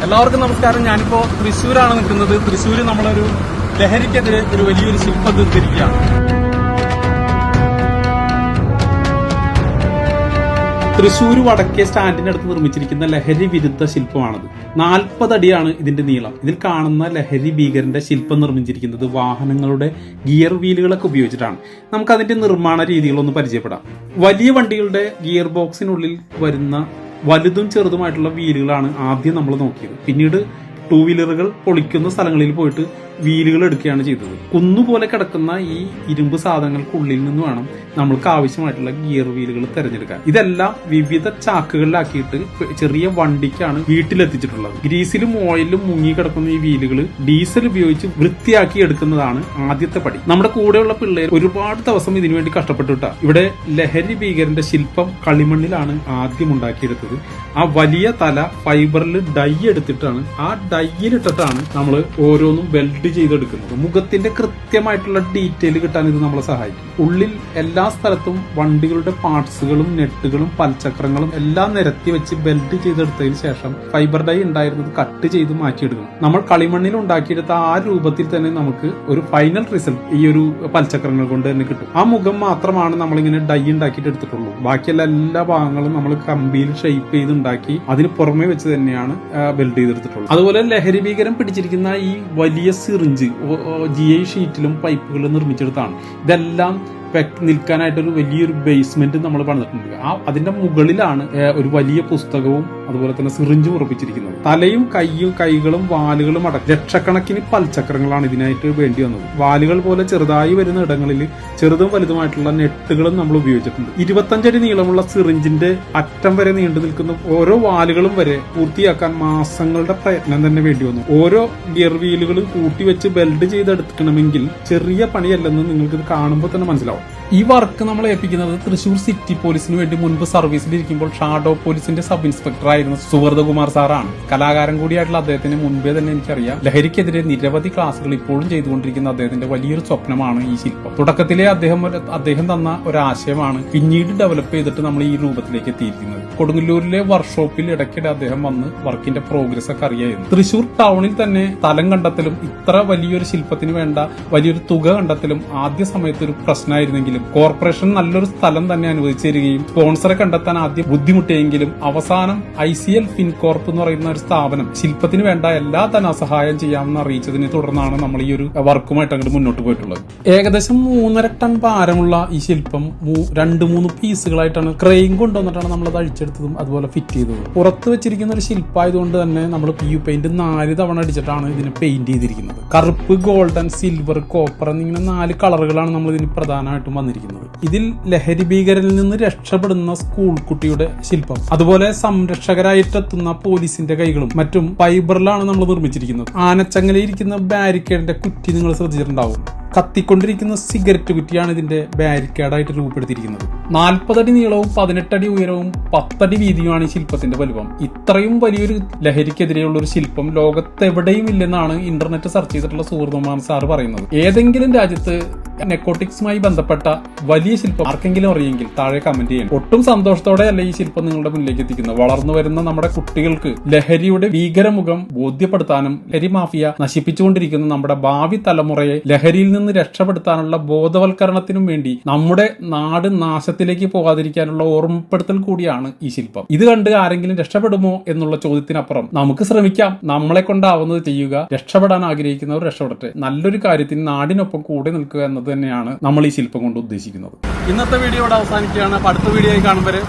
എല്ലാവർക്കും നമസ്കാരം. ഞാനിപ്പോ തൃശ്ശൂരാണ് നിൽക്കുന്നത്. തൃശ്ശൂര് നമ്മളൊരു ലഹരിക്കെതിരെ ഒരു വലിയൊരു ശില്പം തീർത്തിരിക്കുകയാണ്. തൃശ്ശൂർ വടക്കേ സ്റ്റാൻഡിന്റെ അടുത്ത് നിർമ്മിച്ചിരിക്കുന്ന ലഹരി വിരുദ്ധ ശില്പമാണത്. 40 അടിയാണ് ഇതിന്റെ നീളം. ഇതിൽ കാണുന്ന ലഹരി ഭീകരന്റെ ശില്പം നിർമ്മിച്ചിരിക്കുന്നത് വാഹനങ്ങളുടെ ഗിയർ വീലുകളൊക്കെ ഉപയോഗിച്ചിട്ടാണ്. നമുക്ക് അതിന്റെ നിർമ്മാണ രീതികളൊന്ന് പരിചയപ്പെടാം. വലിയ വണ്ടികളുടെ ഗിയർ ബോക്സിനുള്ളിൽ വരുന്ന വലുതും ചെറുതുമായിട്ടുള്ള വീലുകളാണ് ആദ്യം നമ്മൾ നോക്കിയത്. പിന്നീട് 2 വീലറുകൾ പൊളിക്കുന്ന സ്ഥലങ്ങളിൽ പോയിട്ട് വീലുകൾ എടുക്കുകയാണ് ചെയ്തത്. കുന്നുപോലെ കിടക്കുന്ന ഈ ഇരുമ്പ് സാധനങ്ങൾക്കുള്ളിൽ നിന്ന് വേണം നമ്മൾക്ക് ആവശ്യമായിട്ടുള്ള ഗിയർ വീലുകൾ തിരഞ്ഞെടുക്കാൻ. ഇതെല്ലാം വിവിധ ചാക്കുകളിലാക്കിയിട്ട് ചെറിയ വണ്ടിക്കാണ് വീട്ടിലെത്തിച്ചിട്ടുള്ളത്. ഗ്രീസിലും ഓയിലും മുങ്ങി കിടക്കുന്ന ഈ വീലുകൾ ഡീസൽ ഉപയോഗിച്ച് വൃത്തിയാക്കി എടുക്കുന്നതാണ് ആദ്യത്തെ പടി. നമ്മുടെ കൂടെയുള്ള പിള്ളേർ ഒരുപാട് ദിവസം ഇതിനുവേണ്ടി കഷ്ടപ്പെട്ടുട്ടാ. ഇവിടെ ലഹരി ഭീകരന്റെ ശില്പം കളിമണ്ണിലാണ് ആദ്യം ഉണ്ടാക്കിയെടുത്തത്. ആ വലിയ തല ഫൈബറിൽ ഡൈ എടുത്തിട്ടാണ്, ആ ഡൈയിലിട്ടിട്ടാണ് നമ്മൾ ഓരോന്നും വെൽഡ് ചെയ്തെടുക്കുന്നത്. മുഖത്തിന്റെ കൃത്യമായിട്ടുള്ള ഡീറ്റെയിൽ കിട്ടാൻ ഇത് നമ്മളെ സഹായിക്കും. ഉള്ളിൽ എല്ലാ സ്ഥലത്തും വണ്ടികളുടെ പാർട്സുകളും നെട്ടുകളും പൽചക്രങ്ങളും എല്ലാം നിരത്തി വെച്ച് ബെൽറ്റ് ചെയ്തെടുത്തതിന് ശേഷം ഫൈബർ ഡൈ ഉണ്ടായിരുന്നത് കട്ട് ചെയ്ത് മാറ്റിയെടുക്കണം. നമ്മൾ കളിമണ്ണിൽ ഉണ്ടാക്കിയെടുത്ത ആ രൂപത്തിൽ തന്നെ നമുക്ക് ഒരു ഫൈനൽ റിസൾട്ട് ഈ ഒരു പൽചക്രങ്ങൾ കൊണ്ട് തന്നെ കിട്ടും. ആ മുഖം മാത്രമാണ് നമ്മളിങ്ങനെ ഡൈ ഉണ്ടാക്കിയിട്ട് എടുത്തിട്ടുള്ളൂ. ബാക്കിയുള്ള എല്ലാ ഭാഗങ്ങളും നമ്മൾ കമ്പിയിൽ ഷേപ്പ് ചെയ്ത് ഉണ്ടാക്കി അതിന് പുറമെ വെച്ച് തന്നെയാണ് ബെൽറ്റ് ചെയ്തെടുത്തിട്ടുള്ളത്. അതുപോലെ ലഹരി ഭീകരം പിടിച്ചിരിക്കുന്ന ഈ വലിയ സിറിഞ്ച് GI ഷീറ്റിലും പൈപ്പുകളും നിർമ്മിച്ചെടുത്താണ്. ഇതെല്ലാം നിൽക്കാനായിട്ടൊരു വലിയൊരു ബേസ്മെന്റ് നമ്മൾ പണിതിട്ടുണ്ട്. അതിന്റെ മുകളിലാണ് ഒരു വലിയ പുസ്തകവും അതുപോലെ തന്നെ സിറിഞ്ചും ഉറപ്പിച്ചിരിക്കുന്നത്. തലയും കൈകളും വാലുകളും അടക്കം ലക്ഷക്കണക്കിന് പൽചക്രങ്ങളാണ് ഇതിനായിട്ട് വേണ്ടി വന്നത്. വാലുകൾ പോലെ ചെറുതായി വരുന്ന ഇടങ്ങളിൽ ചെറുതും വലുതുമായിട്ടുള്ള നെട്ടുകളും നമ്മൾ ഉപയോഗിച്ചിട്ടുണ്ട്. 25 അടി നീളമുള്ള സിറിഞ്ചിന്റെ അറ്റം വരെ നീണ്ടു നിൽക്കുന്ന ഓരോ വാലുകളും വരെ പൂർത്തിയാക്കാൻ മാസങ്ങളുടെ പ്രയത്നം തന്നെ വേണ്ടി വന്നു. ഓരോ ഗിയർ വീലുകളും കൂട്ടിവെച്ച് ബെൽഡ് ചെയ്തെടുക്കണമെങ്കിൽ ചെറിയ പണിയല്ലെന്ന് നിങ്ങൾക്ക് ഇത് കാണുമ്പോൾ തന്നെ മനസ്സിലാവും. ഈ വർക്ക് നമ്മൾ ഏൽപ്പിക്കുന്നത് തൃശൂർ സിറ്റി പോലീസിന് വേണ്ടി മുൻപ് സർവീസിലിരിക്കുമ്പോൾ ഷാഡോ പോലീസിന്റെ സബ് ഇൻസ്പെക്ടർ ആയിരുന്ന സുവർദ്ധകുമാർ സാറാണ്. കലാകാരൻ കൂടിയായിട്ടുള്ള അദ്ദേഹത്തിന് മുൻപേ തന്നെ എനിക്കറിയാം. ലഹരിക്കെതിരെ നിരവധി ക്ലാസുകൾ ഇപ്പോഴും ചെയ്തുകൊണ്ടിരിക്കുന്ന അദ്ദേഹത്തിന്റെ വലിയൊരു സ്വപ്നമാണ് ഈ ശില്പം. തുടക്കത്തിലെ അദ്ദേഹം തന്ന ഒരാശയമാണ് പിന്നീട് ഡെവലപ്പ് ചെയ്തിട്ട് നമ്മൾ ഈ രൂപത്തിലേക്ക് എത്തിയിരിക്കുന്നത്. കൊടുങ്ങല്ലൂരിലെ വർക്ക്ഷോപ്പിൽ ഇടയ്ക്കിടെ അദ്ദേഹം വന്ന് വർക്കിന്റെ പ്രോഗ്രസ് ഒക്കെ അറിയായിരുന്നു. തൃശൂർ ടൗണിൽ തന്നെ സ്ഥലം കണ്ടെത്തലും ഇത്ര വലിയൊരു ശില്പത്തിന് വേണ്ട വലിയൊരു തുക കണ്ടെത്തലും ആദ്യ സമയത്ത് ഒരു പ്രശ്നമായിരുന്നെങ്കിലും കോർപ്പറേഷൻ നല്ലൊരു സ്ഥലം തന്നെ അനുവദിച്ചു തരികയും സ്പോൺസറെ കണ്ടെത്താൻ ആദ്യം ബുദ്ധിമുട്ടിയെങ്കിലും അവസാനം ICL ഫിൻകോർപ്പ് എന്ന് പറയുന്ന ഒരു സ്ഥാപനം ശില്പത്തിന് വേണ്ട എല്ലാ ധനസഹായം ചെയ്യാമെന്ന് അറിയിച്ചതിനെ തുടർന്നാണ് നമ്മൾ ഈ ഒരു വർക്കുമായിട്ട് അങ്ങോട്ട് മുന്നോട്ട് പോയിട്ടുള്ളത്. ഏകദേശം 3.5 ടൺ ഭാരമുള്ള ഈ ശില്പം 2-3 പീസുകളായിട്ടാണ് ക്രെയിൻ കൊണ്ടുവന്നിട്ടാണ് നമ്മളത് അഴിച്ചെടുത്തതും അതുപോലെ ഫിറ്റ് ചെയ്തതും. പുറത്ത് വെച്ചിരിക്കുന്ന ഒരു ശില്പമായതുകൊണ്ട് തന്നെ നമ്മൾ PU പെയിന്റ് 4 തവണ അടിച്ചിട്ടാണ് ഇതിനെ പെയിന്റ് ചെയ്തിരിക്കുന്നത്. കറുപ്പ്, ഗോൾഡൻ, സിൽവർ, കോപ്പർ എന്നിങ്ങനെ 4 കളറുകളാണ് നമ്മൾ ഇതിന് പ്രധാനമായിട്ടും വന്നിരിക്കുന്നത്. ഇതിൽ ലഹരി ഭീകരനിൽ നിന്ന് രക്ഷപ്പെടുന്ന സ്കൂൾ കുട്ടിയുടെ ശില്പം, അതുപോലെ സംരക്ഷകരായിട്ടെത്തുന്ന പോലീസിന്റെ കൈകളും മറ്റും ഫൈബറിലാണ് നമ്മൾ നിർമ്മിച്ചിരിക്കുന്നത്. ആനച്ചങ്ങലയിരിക്കുന്ന ബാരിക്കേഡിന്റെ കുറ്റി നിങ്ങൾ ശ്രദ്ധിച്ചിട്ടുണ്ടാവും. കത്തിക്കൊണ്ടിരിക്കുന്ന സിഗരറ്റ് കുറ്റിയാണ് ഇതിന്റെ ബാരിക്കേഡായിട്ട് രൂപപ്പെടുത്തിയിരിക്കുന്നത്. 40 അടി നീളവും 18 അടി ഉയരവും 10 അടി വീതിയുമാണ് ഈ ശില്പത്തിന്റെ വലുപ്പം. ഇത്രയും വലിയൊരു ലഹരിക്കെതിരെയുള്ള ഒരു ശില്പം ലോകത്തെവിടെയും ഇല്ലെന്നാണ് ഇന്റർനെറ്റ് സെർച്ച് ചെയ്തിട്ടുള്ള സുഹൃത്തുമാൻ സാർ പറയുന്നത്. ഏതെങ്കിലും രാജ്യത്ത് നെക്കോട്ടിക്സുമായി ബന്ധപ്പെട്ട വലിയ ശില്പം ആർക്കെങ്കിലും അറിയെങ്കിൽ താഴെ കമന്റ് ചെയ്യണം. ഒട്ടും സന്തോഷത്തോടെയല്ല ഈ ശില്പം നിങ്ങളുടെ മുന്നിലേക്ക് എത്തിക്കുന്നത്. വളർന്നു വരുന്ന നമ്മുടെ കുട്ടികൾക്ക് ലഹരിയുടെ ഭീകരമുഖം ബോധ്യപ്പെടുത്താനും ലഹരി മാഫിയ നശിപ്പിച്ചുകൊണ്ടിരിക്കുന്ന നമ്മുടെ ഭാവി തലമുറയെ ലഹരിയിൽ നിന്ന് രക്ഷപ്പെടുത്താനുള്ള ബോധവൽക്കരണത്തിനും വേണ്ടി നമ്മുടെ നാട് നാശത്തിലേക്ക് പോകാതിരിക്കാനുള്ള ഓർമ്മപ്പെടുത്തൽ കൂടിയാണ് ഈ ശില്പം. ഇത് കണ്ട് ആരെങ്കിലും രക്ഷപ്പെടുമോ എന്നുള്ള ചോദ്യത്തിനപ്പുറം നമുക്ക് ശ്രമിക്കാം. നമ്മളെ കൊണ്ടാവുന്നത് ചെയ്യുക. രക്ഷപ്പെടാൻ ആഗ്രഹിക്കുന്നവർ രക്ഷപ്പെടട്ടെ. നല്ലൊരു കാര്യത്തിന് നാടിനൊപ്പം കൂടെ നിൽക്കുക എന്നത് തന്നെയാണ് നമ്മൾ ഈ ശില്പം കൊണ്ട് ഉദ്ദേശിക്കുന്നത്. ഇന്നത്തെ വീഡിയോ ഇവിടെ അവസാനിക്കുകയാണ്. അടുത്ത വീഡിയോ ആയി കാണും വരെ